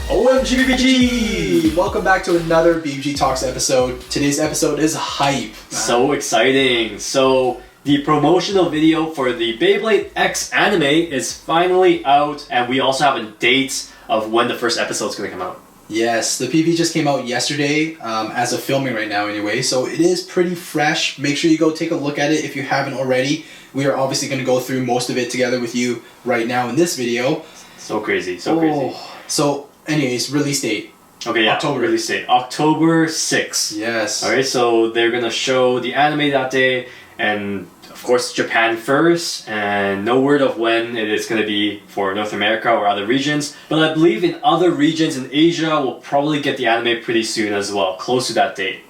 OMG BBG! Welcome back to another BBG Talks episode. Today's episode is hype. So exciting! So the promotional video for the Beyblade X anime is finally out, and we also have a date of when the first episode is going to come out. Yes, the PV just came out yesterday, as of filming right now anyway, so it is pretty fresh. Make sure you go take a look at it if you haven't already. We are obviously going to go through most of it together with you right now in this video. So crazy, so crazy. So, anyways, release date. Okay, yeah, October. Release date. October 6th. Yes. Alright, so they're going to show the anime that day, and of course Japan first, and no word of when it is going to be for North America or other regions. But I believe in other regions in Asia, we'll probably get the anime pretty soon as well, close to that date.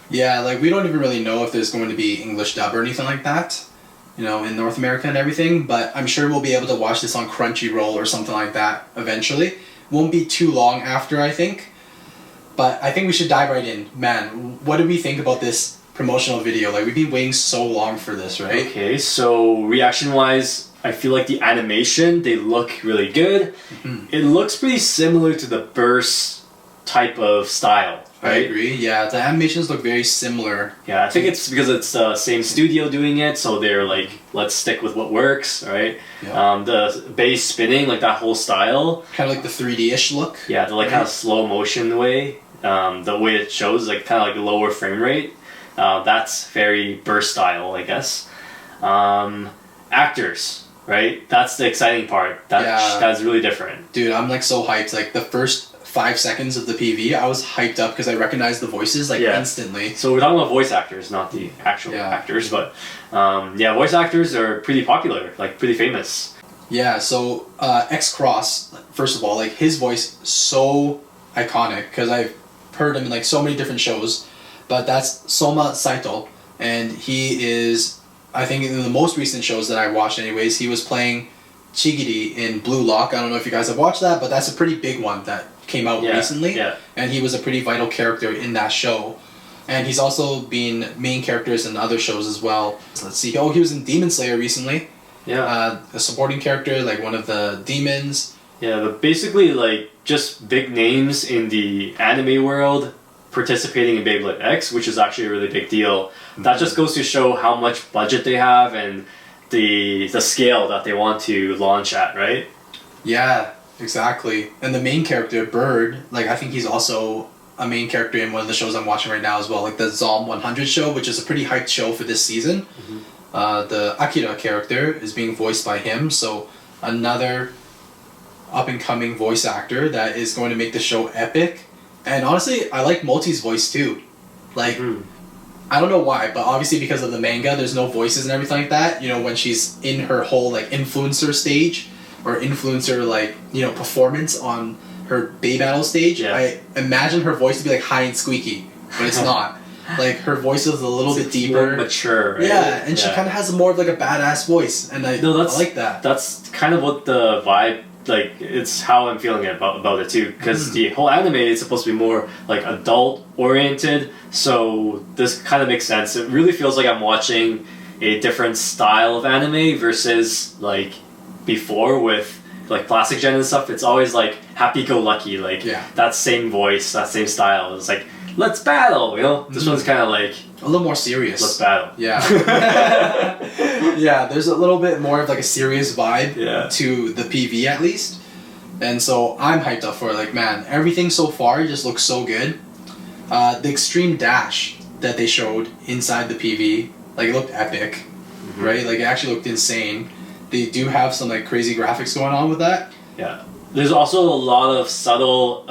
Yeah, like we don't even really know if there's going to be English dub or anything like that, you know, in North America and everything, but I'm sure we'll be able to watch this on Crunchyroll or something like that eventually. Won't be too long after, I think. But I think we should dive right in. Man, what did we think about this promotional video? Like, we've been waiting so long for this, right? Okay, so reaction-wise, I feel like the animation, they look really good. Mm-hmm. It looks pretty similar to the burst type of style, right? I agree, yeah. The animations look very similar. Yeah, I think it's because it's the same studio doing it, so they're like, let's stick with what works, right? Yeah. The bass spinning, like that whole style. Kind of like the 3D-ish look. Yeah, the like kind of slow motion way. The way it shows, like kind of like lower frame rate. That's very burst style, I guess. Actors, right? That's the exciting part. That's really different. Dude, I'm like so hyped. Like the first 5 seconds of the PV, I was hyped up because I recognized the voices like instantly. So we're talking about voice actors, not the actual actors, but voice actors are pretty popular, like pretty famous. Yeah, so X-Cross, first of all, like his voice so iconic because I've heard him in like so many different shows, but that's Soma Saito, and he is, I think in the most recent shows that I watched anyways, he was playing Chigiri in Blue Lock. I don't know if you guys have watched that, but that's a pretty big one that came out recently, and he was a pretty vital character in that show. And he's also been main characters in other shows as well. So let's see. Oh, he was in Demon Slayer recently. Yeah. A supporting character, like one of the demons. Yeah, but basically like just big names in the anime world participating in Beyblade X, which is actually a really big deal. Mm-hmm. That just goes to show how much budget they have and the scale that they want to launch at, right? Yeah, exactly. And the main character, Bird, like I think he's also a main character in one of the shows I'm watching right now as well, like the Zom 100 show, which is a pretty hyped show for this season. Mm-hmm. The Akira character is being voiced by him, so another up-and-coming voice actor that is going to make the show epic. And honestly, I like Multi's voice too. Like, I don't know why, but obviously because of the manga, there's no voices and everything like that. You know, when she's in her whole like influencer stage or influencer like, you know, performance on her Bay Battle stage, I imagine her voice to be like high and squeaky, but it's not. Like her voice is a little bit deeper, more mature, right? Yeah, and she kind of has more of like a badass voice, and I like that. That's kind of what the vibe. Like, it's how I'm feeling about it too, because the whole anime is supposed to be more like adult oriented, so this kind of makes sense. It really feels like I'm watching a different style of anime versus like before with like classic gen and stuff. It's always like happy-go-lucky, like that same voice, that same style. It's like, let's battle, you know? This one's kind of like a little more serious. Let's battle. Yeah. Yeah, there's a little bit more of like a serious vibe to the PV at least. And so I'm hyped up for it. Like, man, everything so far just looks so good. The extreme dash that they showed inside the PV, like it looked epic, right? Like it actually looked insane. They do have some like crazy graphics going on with that. Yeah. There's also a lot of subtle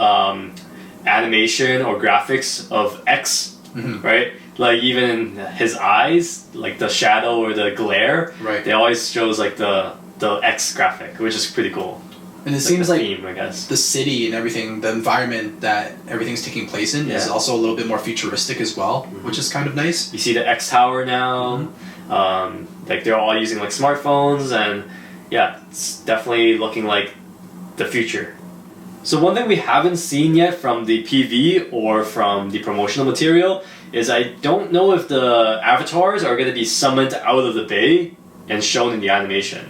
animation or graphics of X, right? Like even in his eyes, like the shadow or the glare, they always shows like the X graphic, which is pretty cool. And it seems like theme, I guess. The city and everything, the environment that everything's taking place in is also a little bit more futuristic as well, which is kind of nice. You see the X Tower now, like they're all using like smartphones, and it's definitely looking like the future. So one thing we haven't seen yet from the PV or from the promotional material is I don't know if the avatars are going to be summoned out of the bay and shown in the animation.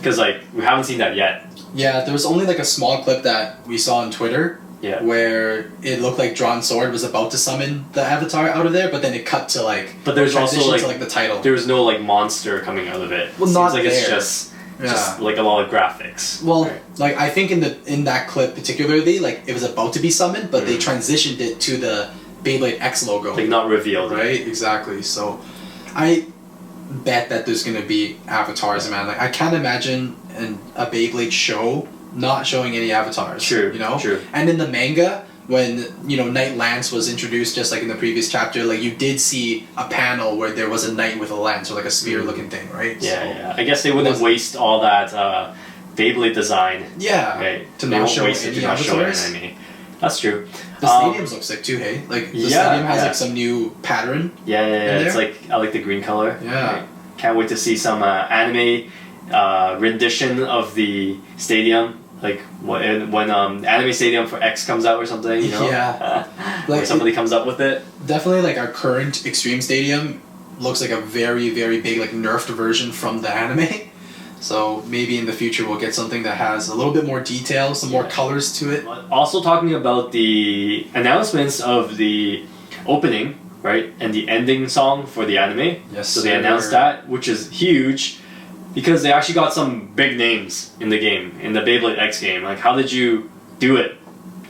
Because like we haven't seen that yet. Yeah, there was only like a small clip that we saw on Twitter. Yeah. Where it looked like Drawn Sword was about to summon the avatar out of there, but then it cut to like. But there's also like, to, like the title. There's no like monster coming out of it. Well, Seems not like there. it's just like a lot of graphics. Well, right? like I think in that clip particularly, like it was about to be summoned, but they transitioned it to the Beyblade X logo. Like not revealed. Right? Exactly. So, I bet that there's gonna be avatars, man. Like I can't imagine a Beyblade show not showing any avatars. True. You know. True. And in the manga, when Knight Lance was introduced, just like in the previous chapter, like you did see a panel where there was a knight with a lance or like a spear-looking thing, right? Yeah, so, yeah. I guess they wouldn't waste all that Beyblade design. Yeah. Right. To not show any avatars. Anime. That's true. The stadiums look sick too, hey? Like the stadium has like some new pattern. Yeah. It's like I like the green color. Yeah. Right. Can't wait to see some anime rendition of the stadium. Like when anime stadium for X comes out or something, you know? Yeah. Like somebody comes up with it. Definitely like our current Extreme Stadium looks like a very, very big like nerfed version from the anime. So maybe in the future we'll get something that has a little bit more detail, some more colors to it. Also talking about the announcements of the opening, right? And the ending song for the anime. Yes. So they announced that, which is huge. Because they actually got some big names in the game, in the Beyblade X game. Like, how did you do it?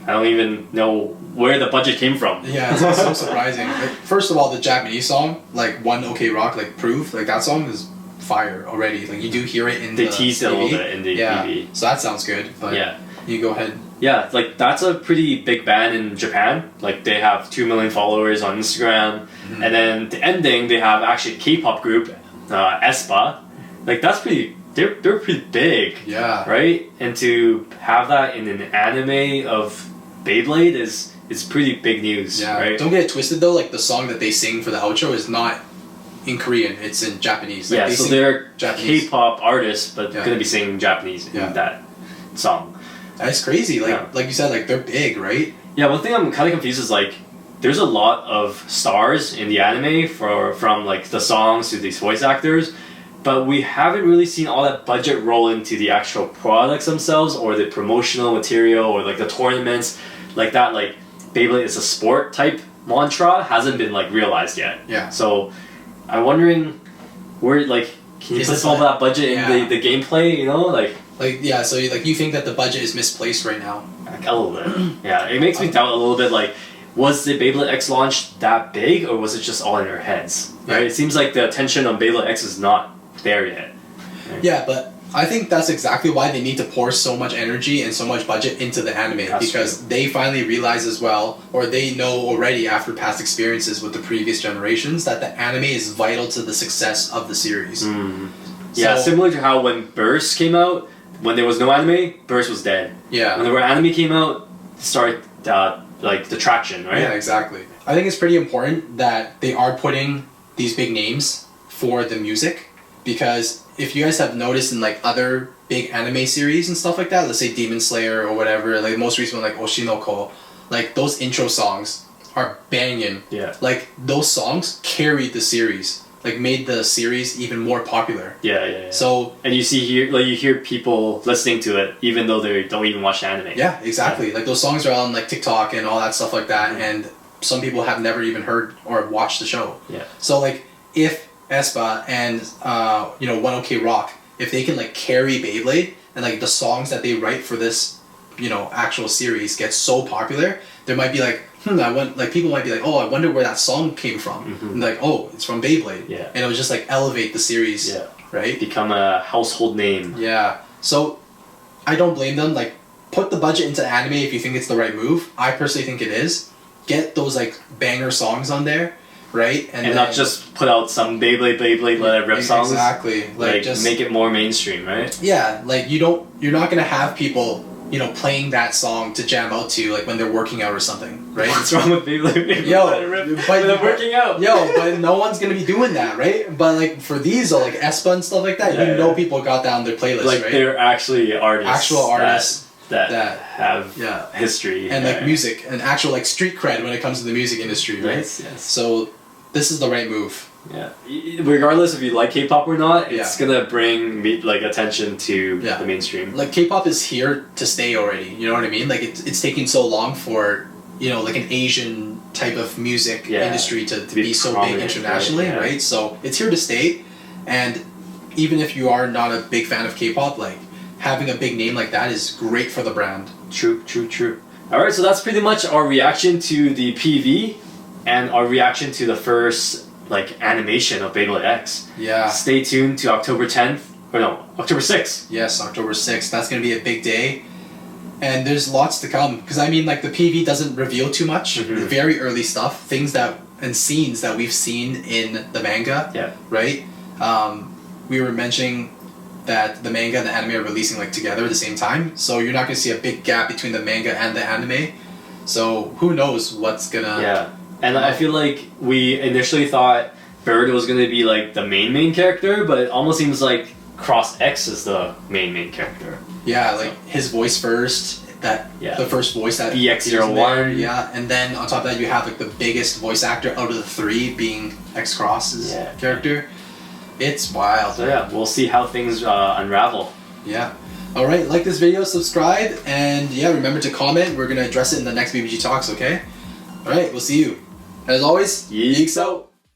I don't even know where the budget came from. Yeah, it's like so surprising. Like, first of all, the Japanese song, like One OK Rock, like Proof, like that song is fire already. Like you do hear it in they the teased it a little bit in the TV. So that sounds good. But yeah, you go ahead. Yeah, like that's a pretty big band in Japan. Like they have 2 million followers on Instagram, and then the ending they have actually a K-pop group, Espa. Like that's pretty. They're pretty big. Yeah. Right, and to have that in an anime of Beyblade is pretty big news. Yeah. Right. Don't get it twisted though. Like the song that they sing for the outro is not in Korean. It's in Japanese. Like, yeah. So they're Japanese. K-pop artists, but gonna be singing Japanese in that song. That's crazy. Like you said, like they're big, right? Yeah. One thing I'm kind of confused is like. There's a lot of stars in the anime from like the songs to these voice actors, but we haven't really seen all that budget roll into the actual products themselves or the promotional material or like the tournaments like that. Like Beyblade is a sport type mantra hasn't been like realized yet. Yeah. So I'm wondering where like can you put some of that budget in the gameplay? You know, like yeah. So you think that the budget is misplaced right now? Like, a little bit. Yeah. It makes me doubt a little bit. Like. Was the Beyblade X launch that big, or was it just all in our heads? Right? It seems like the attention on Beyblade X is not there yet. Right? Yeah, but I think that's exactly why they need to pour so much energy and so much budget into the anime because they finally realize as well, or they know already after past experiences with the previous generations, that the anime is vital to the success of the series. Yeah, similar to how when Burst came out, when there was no anime, Burst was dead. Yeah. When the anime came out, it started like the traction, right? Yeah, exactly. I think it's pretty important that they are putting these big names for the music because if you guys have noticed in like other big anime series and stuff like that, let's say Demon Slayer or whatever, like the most recent one like Oshinoko, like those intro songs are banging. Yeah. Like those songs carried the series. Like made the series even more popular. Yeah. So and you hear people listening to it even though they don't even watch the anime. Yeah, exactly. Like those songs are on like TikTok and all that stuff like that, and some people have never even heard or watched the show. Yeah. So like if Espa and One OK Rock, if they can like carry Beyblade and like the songs that they write for this actual series get so popular, there might be like people might be like, oh, I wonder where that song came from. And like, oh, it's from Beyblade. Yeah. And it would just like elevate the series. Yeah. Right? Become a household name. Yeah. So I don't blame them. Like, put the budget into anime if you think it's the right move. I personally think it is. Get those like banger songs on there, right? And then, not just put out some Beyblade let it rip songs. Exactly. Like just make it more mainstream, right? Yeah. Like you're not gonna have people playing that song to jam out to, like when they're working out or something, right? What's wrong with Beyblade? When they're working out. But no one's gonna be doing that, right? But like for these, or like Espa and stuff like that, people got down their playlist, like right? they're actually artists. Actual artists that have history and like music and actual like street cred when it comes to the music industry, right? Yes. So this is the right move. Yeah. Regardless if you like K-pop or not, it's gonna bring like attention to the mainstream. Like K-pop is here to stay already. You know what I mean? Like it's taking so long for like an Asian type of music industry to be so big internationally, right? So it's here to stay, and even if you are not a big fan of K-pop, like having a big name like that is great for the brand. True. All right, so that's pretty much our reaction to the PV and our reaction to the first like animation of Beyblade X. Yeah. Stay tuned to October 10th. Or no, October 6th. Yes, October 6th. That's going to be a big day. And there's lots to come. Because I mean, like, the PV doesn't reveal too much. Very early stuff. Things that, and scenes that we've seen in the manga. Yeah. Right? We were mentioning that the manga and the anime are releasing, like, together at the same time. So you're not going to see a big gap between the manga and the anime. So who knows what's going to... Yeah. And I feel like we initially thought Bird was going to be like the main character, but it almost seems like Cross X is the main character. Yeah, like his voice first, the first voice that BX01. Yeah, and then on top of that you have like the biggest voice actor out of the three being X Cross's character. It's wild. So yeah, we'll see how things unravel. Yeah. Alright, like this video, subscribe, and remember to comment. We're going to address it in the next BBG Talks, okay? Alright, we'll see you. As always, Geeks out!